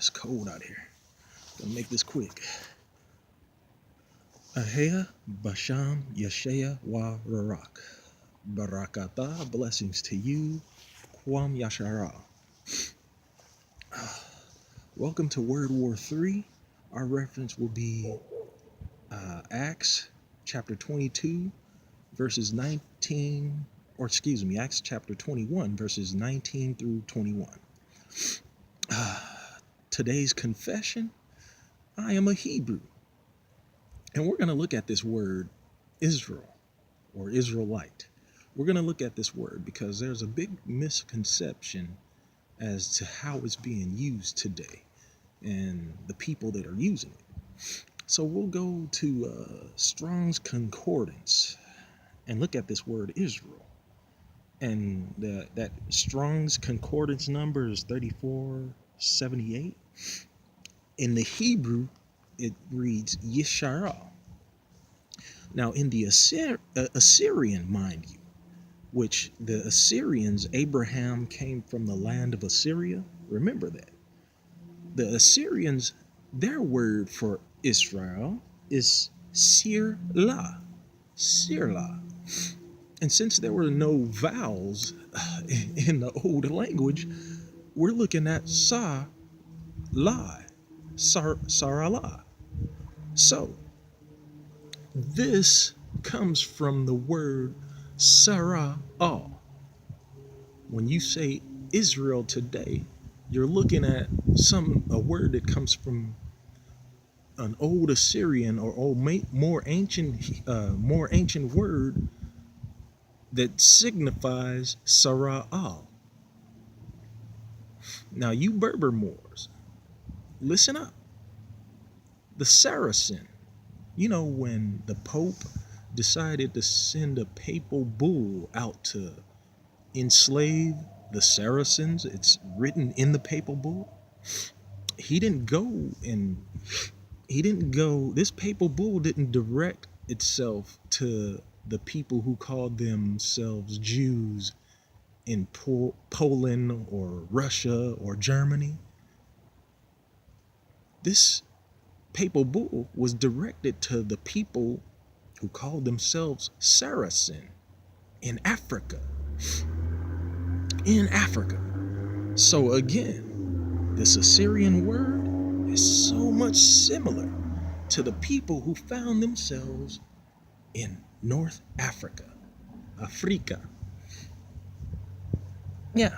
It's cold out here. Gonna make this quick. Ahayah, Bahasham, Yashiya, Rawach. Barak Athah, blessings to you. Kwam Yashar'AL. Welcome to World War III. Our reference will be Acts chapter 22, verses 19, or excuse me, Acts chapter 21, verses 19 through 21. Today's confession, I am a Hebrew. And we're going to look at this word Israel or Israelite. We're going to look at this word because there's a big misconception as to how it's being used today and the people that are using it. So we'll go to Strong's Concordance and look at this word Israel. And that Strong's Concordance number is 3478. In the Hebrew, it reads Yashar'AL. Now, in the Assyrian, mind you, which the Assyrians, Abraham came from the land of Assyria. Remember that. The Assyrians, their word for Israel is Sirla. Sirla. And since there were no vowels in the old language, we're looking at Sa, La, Sarala. So, this comes from the word Yashar'AL. When you say Israel today, you're looking at a word that comes from an old Assyrian or more ancient word that signifies Yashar'AL. Now, you Berber Moors, listen up. The Sacracen, you know, when the Pope decided to send a papal bull out to enslave the Saracens, it's written in the papal bull. This papal bull didn't direct itself to the people who called themselves Jews in Poland or Russia or Germany. This papal bull was directed to the people who called themselves Sacracen in Africa. So again, this Assyrian word is so much similar to the people who found themselves in North Africa, Africa. Yeah.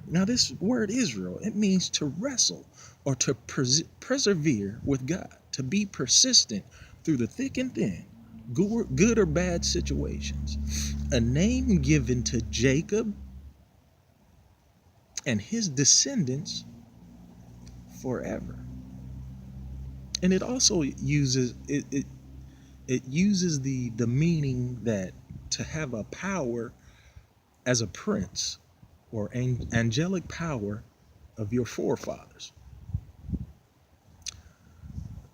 Now this word Israel, it means to wrestle or to persevere with God, to be persistent through the thick and thin, good or bad situations. A name given to Jacob and his descendants forever. And it also uses it uses the meaning that to have a power as a prince or angelic power of your forefathers.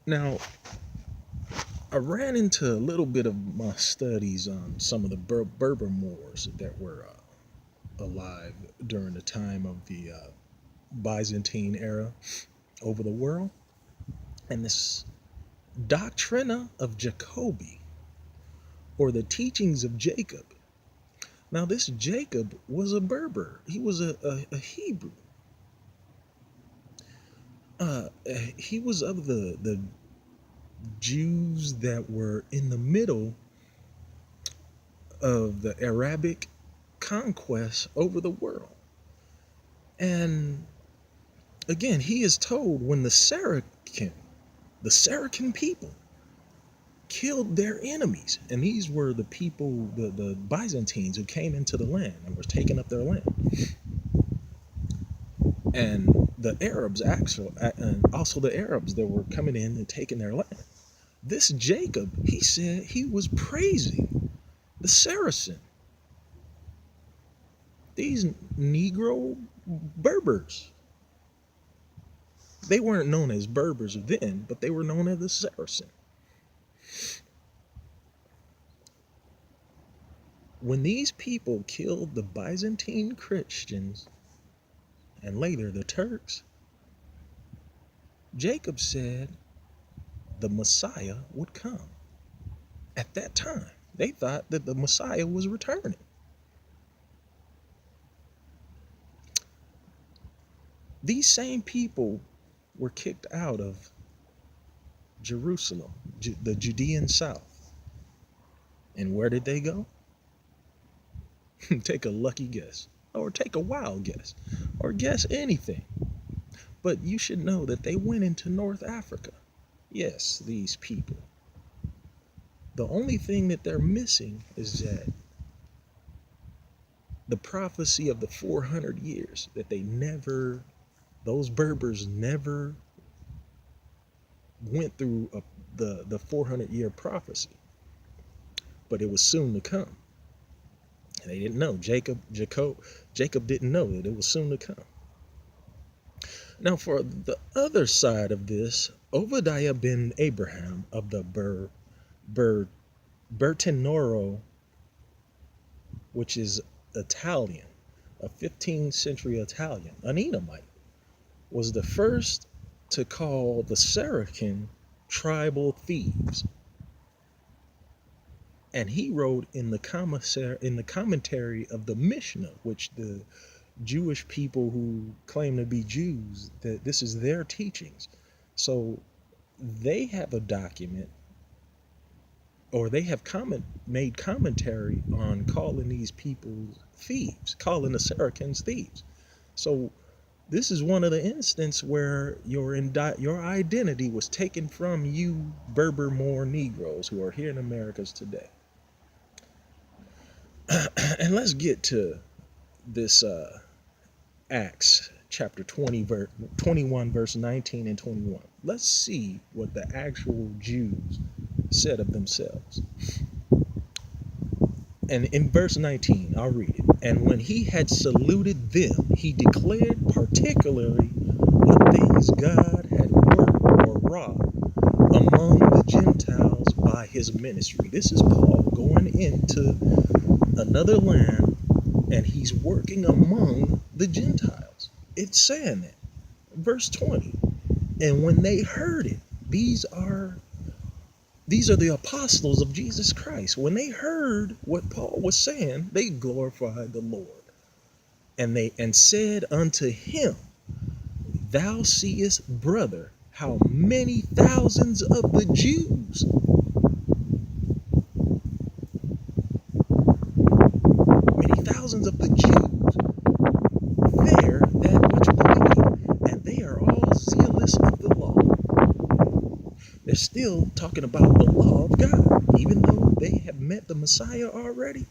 Now, I ran into a little bit of my studies on some of the Berber Moors that were alive during the time of the Byzantine era over the world. And this doctrina of Jacobi, or the teachings of Jacob. Now, this Jacob was a Berber. He was a Hebrew. He was of the Jews that were in the middle of the Arabic conquest over the world. And again, he is told when the Sacracen people killed their enemies, and these were the people, the Byzantines, who came into the land and were taking up their land. And the Arabs and also the Arabs that were coming in and taking their land. This Jacob, he said he was praising the Saracen. These Negro Berbers. They weren't known as Berbers then, but they were known as the Saracen. When these people killed the Byzantine Christians and later the Turks, Jacob said the Messiah would come. At that time, they thought that the Messiah was returning. These same people were kicked out of Jerusalem, the Judean south. And where did they go? Take a lucky guess, or take a wild guess, or guess anything. But you should know that they went into North Africa. Yes, these people. The only thing that they're missing is that the prophecy of the 400 years that those Berbers never went through the 400-year prophecy, but it was soon to come. And they didn't know. Jacob didn't know that it was soon to come. Now, for the other side of this, Obadiah ben Abraham of the Bertinoro, which is Italian, a 15th century Italian, an Edomite, was the first to call the Sacracen tribal thieves. And he wrote in the commentary of the Mishnah, which the Jewish people who claim to be Jews, that this is their teachings. So they have a document, or they have made commentary on calling these people thieves, calling the Sacracens thieves. So this is one of the instances where your identity was taken from you Berber Moor Negroes who are here in Americas today. And let's get to this Acts chapter 21, verse 19 and 21. Let's see what the actual Jews said of themselves. And in verse 19, I'll read it. And when he had saluted them, he declared particularly what things God had worked or wrought among the Gentiles by his ministry. This is Paul going into another land, and he's working among the Gentiles. It's saying that. Verse 20. And when they heard it, these are the apostles of Jesus Christ. When they heard what Paul was saying, they glorified the Lord. And said unto him, Thou seest, brother, how many thousands of the Jews there that which believe, and they are all zealous of the law. They're still talking about the law of God, even though they have met the Messiah already.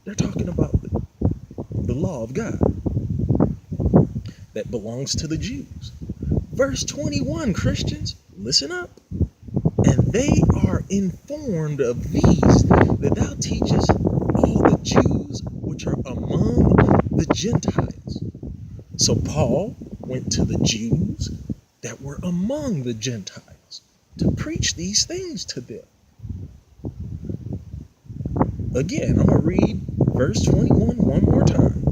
They're talking about the law of God that belongs to the Jews. Verse 21, Christians, listen up. And they are informed of these, that thou teachest all the Jews which are among the Gentiles. So Paul went to the Jews that were among the Gentiles to preach these things to them. Again, I'm going to read verse 21 one more time.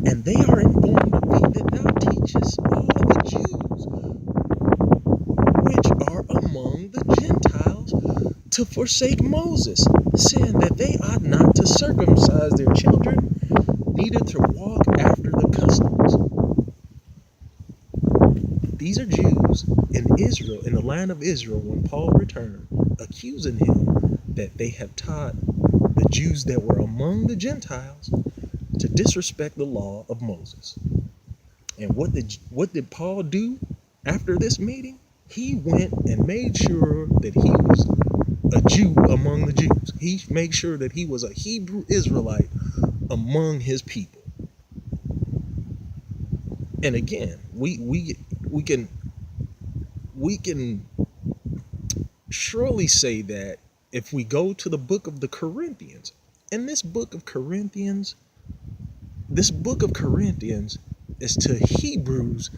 And they are informed of thee, that thou teachest all the Jews which are among the Gentiles to forsake Moses, saying that they ought not to circumcise their children, neither to walk after the customs. These are Jews in Israel, in the land of Israel, when Paul returned, accusing him that they have taught the Jews that were among the Gentiles to disrespect the law of Moses. And what did Paul do after this meeting? He went and made sure that he was a Jew among the Jews. He made sure that he was a Hebrew Israelite among his people. And again, we can surely say that if we go to the book of the Corinthians, and this book of Corinthians is to Hebrews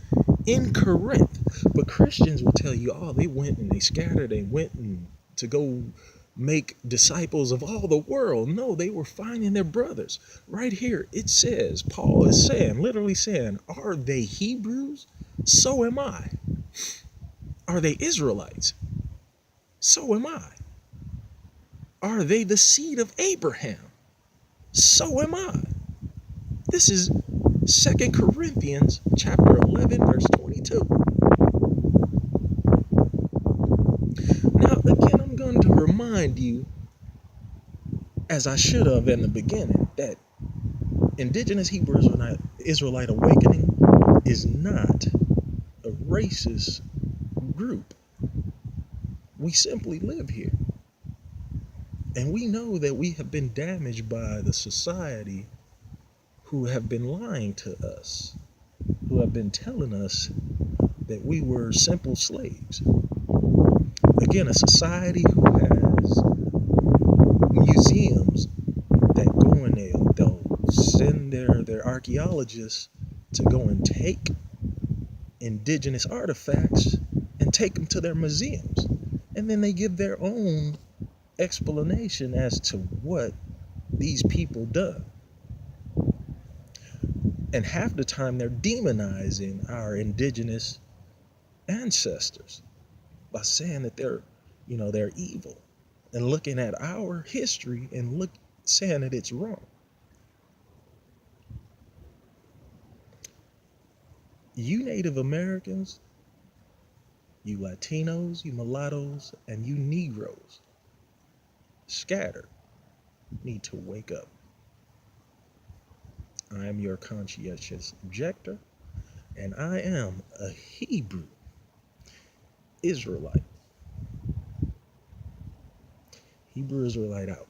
in Corinth. But Christians will tell you, oh, they went and they scattered, they went and to go make disciples of all the world. No, they were finding their brothers. Right here, it says, Paul is saying, literally saying, are they Hebrews? So am I. Are they Israelites? So am I. Are they the seed of Abraham? So am I. This is 2 Corinthians chapter 11, verse 22. Now, again, I'm going to remind you, as I should have in the beginning, that Indigenous Hebrew Israelite awakening is not a racist group. We simply live here. And we know that we have been damaged by the society who have been lying to us, who have been telling us that we were simple slaves. Again, a society who has museums that go in there, they'll send their archaeologists to go and take indigenous artifacts and take them to their museums. And then they give their own explanation as to what these people done. And half the time they're demonizing our indigenous ancestors by saying that they're evil, and looking at our history and saying that it's wrong. You Native Americans, you Latinos, you mulattoes, and you Negroes scattered need to wake up. I am your conscientious objector, and I am a Hebrew Israelite. Hebrew Israelite out.